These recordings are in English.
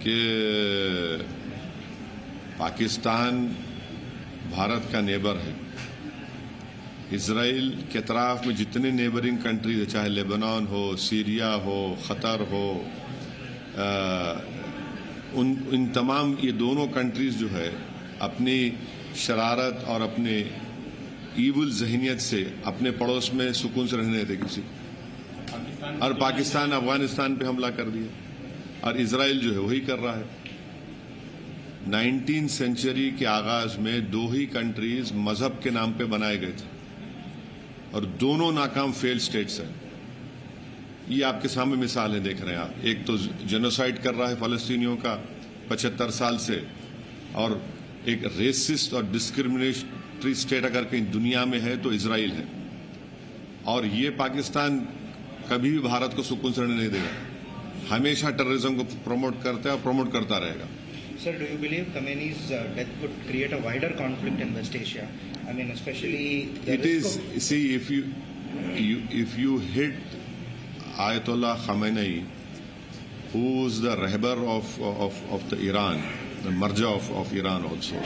कि पाकिस्तान भारत का नेबर है। इजराइल के तरफ में जितने नेबरिंग कंट्रीज है, चाहे लेबनान हो, सीरिया हो, क़तर हो, इन तमाम ये दोनों कंट्रीज जो है अपनी शरारत और अपने ईवल जहनियत से अपने पड़ोस में सुकून से रहने देते किसी को। और पाकिस्तान अफगानिस्तान पे हमला कर दिया और इजराइल जो है वही कर रहा है। 19वीं सेंचुरी के आगाज में दो ही कंट्रीज मजहब के नाम पे बनाए गए थे और दोनों नाकाम फेल स्टेट्स हैं। ये आपके सामने मिसाल है, देख रहे हैं आप। एक तो जेनोसाइड कर रहा है फलस्तीनियों का 75 साल से, और एक रेसिस्ट और डिस्क्रिमिनेटरी स्टेट अगर कहीं दुनिया में है तो इजराइल है। और ये पाकिस्तान कभी भी भारत को सुकून से रहने नहीं देगा, हमेशा टेररिज्म को प्रमोट करता है और प्रमोट करता रहेगा। Sir, do you believe Khamenei's death could create a wider conflict in West Asia? I mean, especially it is. See, if you hit Ayatollah Khamenei, who's the Rahbar of the Iran, the Marja of Iran also,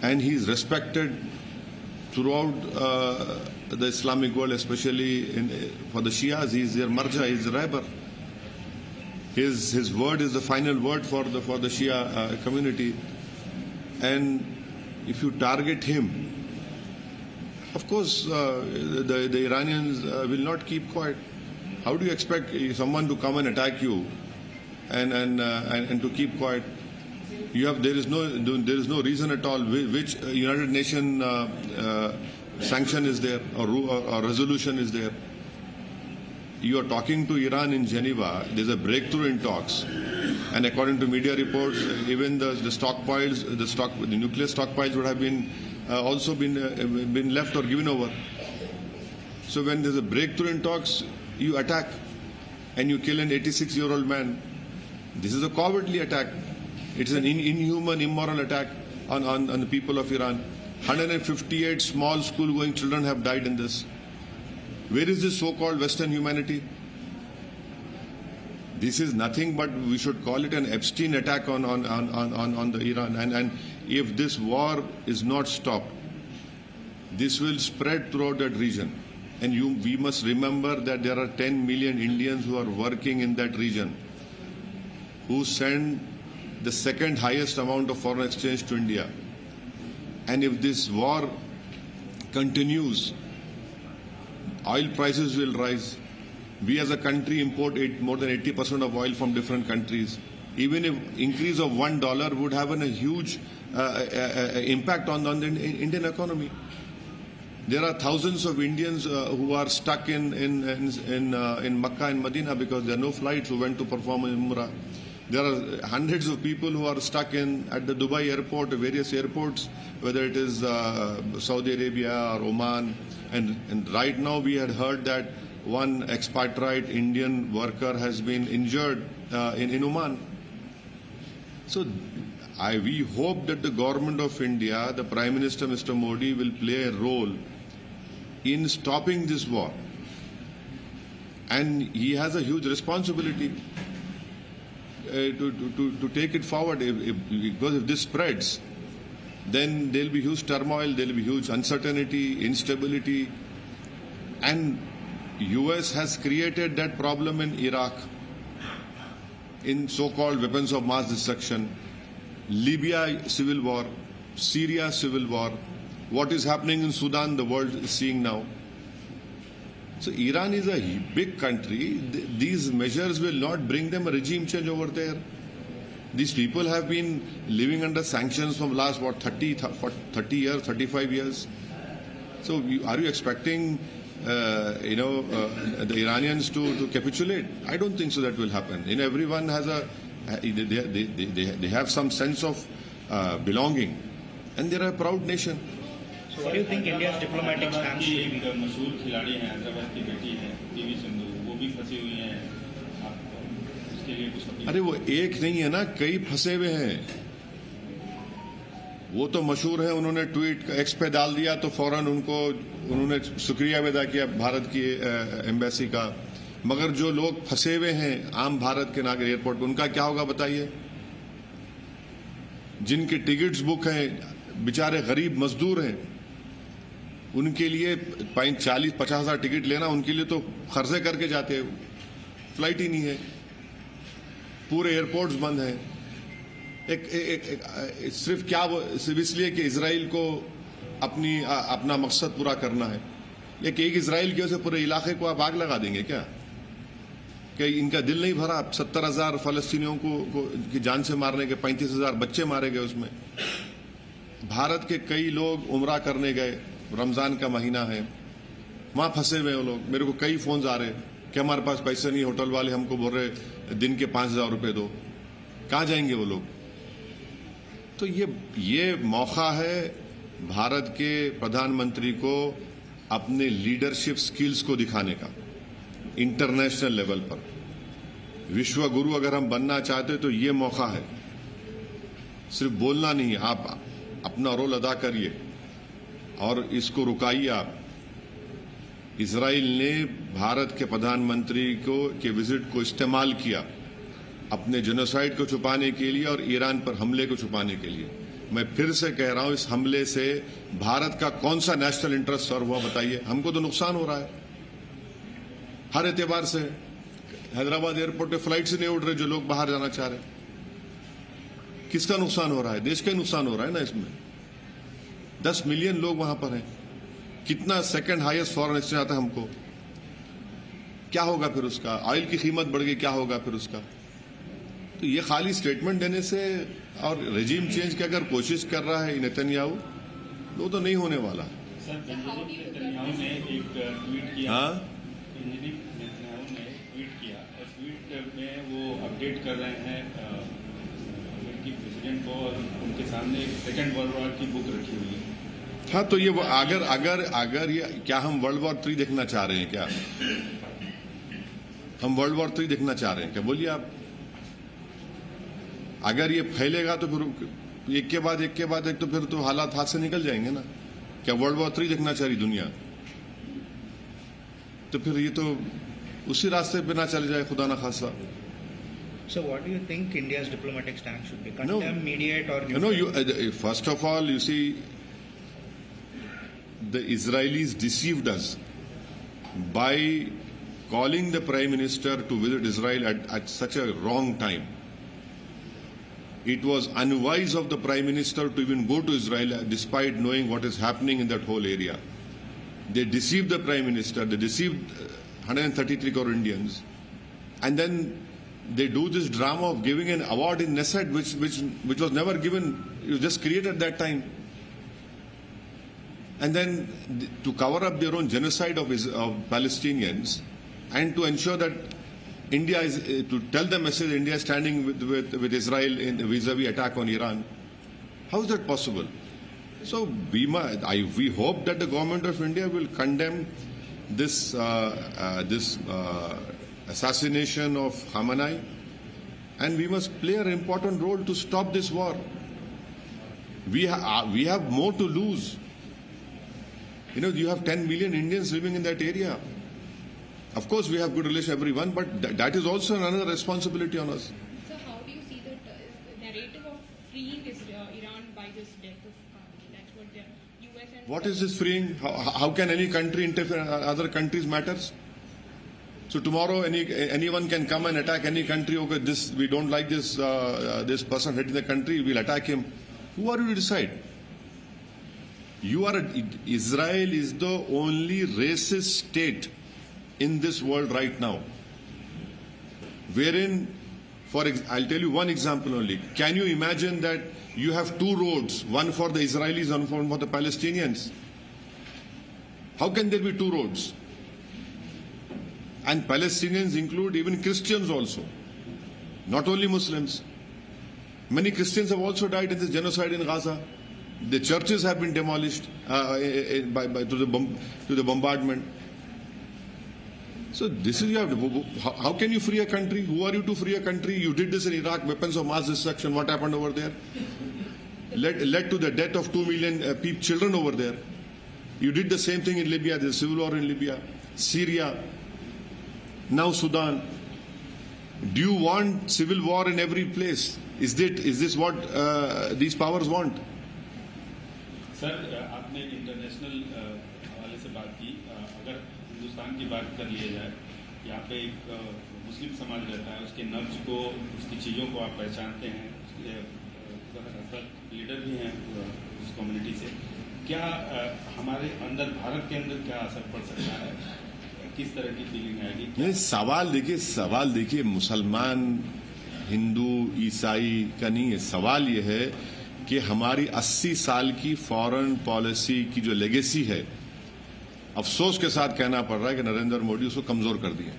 and he's respected throughout the Islamic world, especially for the Shias. He's their Marja, he's the Rahbar. His word is the final word for the Shia community, and if you target him, of course the Iranians will not keep quiet. How do you expect someone to come and attack you and to keep quiet? There is no reason at all. Which United Nations sanction is there or resolution is there? You are talking to Iran in Geneva. There's a breakthrough in talks, and according to media reports, even the stockpiles, the nuclear stockpiles would have been also been left or given over. So when there's a breakthrough in talks, you attack and you kill an 86-year-old man. This is a cowardly attack. It's an inhuman, immoral attack on the people of Iran. 158 small school-going children have died in this. Where is this so-called Western humanity? This is nothing but we should call it an Epstein attack on the Iran. And if this war is not stopped, this will spread throughout that region. And we must remember that there are 10 million Indians who are working in that region, who send the second highest amount of foreign exchange to India. And if this war continues, oil prices will rise. We as a country import more than 80% of oil from different countries. Even if increase of $1 would have a huge impact on the Indian economy. There are thousands of Indians who are stuck in Makkah and Medina because there are no flights who went to perform in Umrah. There are hundreds of people who are stuck at the Dubai airport, various airports, whether it is Saudi Arabia or Oman. And right now we had heard that one expatriate Indian worker has been injured in Oman. So we hope that the government of India, the Prime Minister Mr. Modi, will play a role in stopping this war. And he has a huge responsibility to take it forward, because if this spreads, then there will be huge turmoil, there will be huge uncertainty, instability. And US has created that problem in Iraq, in so-called weapons of mass destruction, Libya civil war, Syria civil war, what is happening in Sudan, the world is seeing now. So Iran is a big country. These measures will not bring them a regime change over there. These people have been living under sanctions from last, 30 years, 35 years. So are you expecting, the Iranians to capitulate? I don't think so that will happen. Everyone has they have some sense of belonging, and they're a proud nation. So what do you think India's diplomatic stance should be? मशहूर खिलाड़ी हैं, हैदराबाद की बेटी है PV Sindhu, वो भी फंसी हुई हैं। इसके लिए कुछ अरे वो एक नहीं है ना, कई फंसे हुए हैं। वो तो मशहूर है, उन्होंने ट्वीट एक्स पे डाल दिया तो फौरन उन्होंने शुक्रिया अदा किया भारत की एम्बेसी का। मगर जो लोग फंसे हुए हैं आम भारत के नागरिक एयरपोर्ट पर, उनका क्या होगा बताइए? जिनके टिकट्स बुक हैं, बेचारे गरीब मजदूर हैं, उनके लिए 40-50 हज़ार टिकट लेना, उनके लिए तो खर्चे करके जाते हैं, फ्लाइट ही नहीं है, पूरे एयरपोर्ट्स बंद हैं। सिर्फ क्या सिर्फ इसलिए कि इजराइल को अपना मकसद पूरा करना है। एक इजराइल की वजह से पूरे इलाके को आप आग लगा देंगे क्या? इनका दिल नहीं भरा? 70,000 फलस्तीनियों को की जान से मारने के, 35,000 बच्चे मारे गए उसमें। भारत के कई लोग उम्रा करने गए, रमजान का महीना है, वहां फंसे हुए वो लोग। मेरे को कई फोन आ रहे कि हमारे पास पैसे नहीं, होटल वाले हमको बोल रहे दिन के 5,000 रुपए दो। कहां जाएंगे वो लोग? तो ये मौका है भारत के प्रधानमंत्री को अपने लीडरशिप स्किल्स को दिखाने का इंटरनेशनल लेवल पर। विश्व गुरु अगर हम बनना चाहते तो ये मौका है। सिर्फ बोलना नहीं, आप अपना रोल अदा करिए और इसको रुकाइए आप। इजराइल ने भारत के प्रधानमंत्री के विजिट को इस्तेमाल किया अपने जेनोसाइड को छुपाने के लिए और ईरान पर हमले को छुपाने के लिए। मैं फिर से कह रहा हूं, इस हमले से भारत का कौन सा नेशनल इंटरेस्ट सर्व हुआ बताइए? हमको तो नुकसान हो रहा है हर एतबार से। हैदराबाद एयरपोर्ट पे फ्लाइट से नहीं उड़ रहे जो लोग बाहर जाना चाह रहे। किसका नुकसान हो रहा है? देश का नुकसान हो रहा है ना इसमें। 10 मिलियन लोग वहां पर हैं। कितना सेकंड हाईएस्ट फॉरेन एक्सचेंज आता है हमको? क्या होगा फिर उसका? ऑयल की कीमत बढ़ गई, क्या होगा फिर उसका? तो ये खाली स्टेटमेंट देने से और रेजिम चेंज की अगर कोशिश कर रहा है नेतन्याहू, वो तो नहीं होने वाला। सर, नेतन्याहू ने एक ट्वीट किया। हाँ, नेतन्याहू ने ट्वीट किया और ट्वीट में वो अपडेट कर रहे हैं अमेरिकी प्रेसिडेंट को और उनके सामने एक सेकेंड वर्ल्ड वॉर की बुक रखी हुई है। हाँ, तो ये अगर ये क्या हम वर्ल्ड वॉर 3 देखना चाह रहे हैं क्या? हम वर्ल्ड वॉर 3 देखना चाह रहे हैं क्या? बोलिए आप। अगर ये फैलेगा तो फिर एक के बाद एक तो फिर तो हालात हाथ से निकल जाएंगे ना। क्या वर्ल्ड वॉर 3 देखना चाह रही दुनिया? तो फिर ये तो उसी रास्ते पे ना चले जाए, खुदा ना खासा। So what do you think India's diplomatic stance should be? No. Condemn, mediate, or No, first of all, you see, the Israelis deceived us by calling the Prime Minister to visit Israel at such a wrong time. It was unwise of the Prime Minister to even go to Israel despite knowing what is happening in that whole area. They deceived the Prime Minister, they deceived 133 crore Indians, and then they do this drama of giving an award in Knesset which was never given. It was just created at that time. And then to cover up their own genocide of Palestinians and to ensure that India is, to tell the message India is standing with Israel in vis-a-vis attack on Iran. How is that possible? So we hope that the government of India will condemn this assassination of Khamenei, and we must play an important role to stop this war. We have more to lose. You know, you have 10 million Indians living in that area. Of course, we have good relations with everyone, but that is also another responsibility on us. So, how do you see the narrative of freeing Iran by this death of Khamenei? That's what the US and... What is this freeing? How can any country interfere in other countries' matters? So tomorrow anyone can come and attack any country. Okay, we don't like this this person heading the country, we'll attack him. Who are you to decide? Israel is the only racist state in this world right now, wherein, I'll tell you one example only. Can you imagine that you have two roads, one for the Israelis and one for the Palestinians? How can there be two roads? And Palestinians include even Christians also, not only Muslims. Many Christians have also died in this genocide in Gaza. The churches have been demolished through the bombardment. So this is how can you free a country? Who are you to free a country? You did this in Iraq, weapons of mass destruction. What happened over there? Led to the death of 2 million children over there. You did the same thing in Libya. There's a civil war in Libya, Syria, now Sudan. Do you want civil war in every place? Is this what these powers want? Sir, आपने international हवाले से बात की। अगर हिंदुस्तान की बात कर लिया जाए, यहाँ पे एक मुस्लिम समाज रहता है, उसके नब्ज को, उसकी चीज़ों को आप पहचानते हैं, उसके लीडर भी हैं उस कम्युनिटी से। क्या हमारे अंदर, भारत के अंदर क्या असर पड़ सकता है? किस तरह की फीलिंग आएगी? नहीं, सवाल देखिए मुसलमान, हिंदू, ईसाई का नहीं है। सवाल यह है कि हमारी 80 साल की फॉरेन पॉलिसी की जो लेगेसी है, अफसोस के साथ कहना पड़ रहा है कि नरेंद्र मोदी उसको कमजोर कर दिए।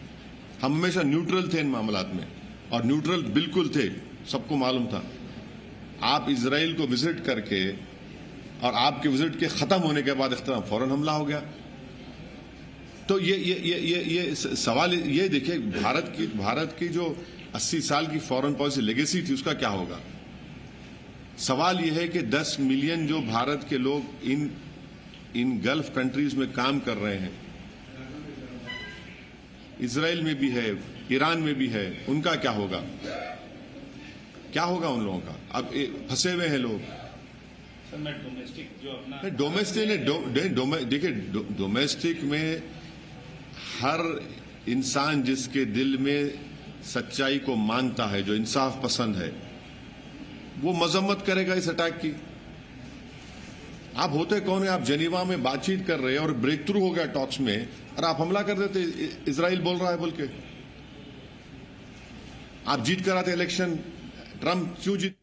हम हमेशा न्यूट्रल थे इन मामलात में, और न्यूट्रल बिल्कुल थे, सबको मालूम था। आप इजराइल को विजिट करके और आपके विजिट के खत्म होने के बाद इख्तिलाफ, फौरन हमला हो गया। तो ये सवाल ये देखिए, भारत की जो 80 साल की फॉरेन पॉलिसी लेगेसी थी, उसका क्या होगा? सवाल यह है कि 10 मिलियन जो भारत के लोग इन गल्फ कंट्रीज में काम कर रहे हैं, इजराइल में भी है, ईरान में भी है, उनका क्या होगा? क्या होगा उन लोगों का? अब फंसे हुए हैं लोग। सर, मैं डोमेस्टिक जो अपना देखिए, डोमेस्टिक में हर इंसान जिसके दिल में सच्चाई को मानता है, जो इंसाफ पसंद है, वो मजम्मत करेगा इस अटैक की। आप होते कौन है? आप जेनीवा में बातचीत कर रहे हैं और ब्रेक थ्रू हो गया टॉक्स में, और आप हमला कर देते। इजराइल बोल रहा है बोल के। आप जीत कर आते इलेक्शन। ट्रंप क्यों जीत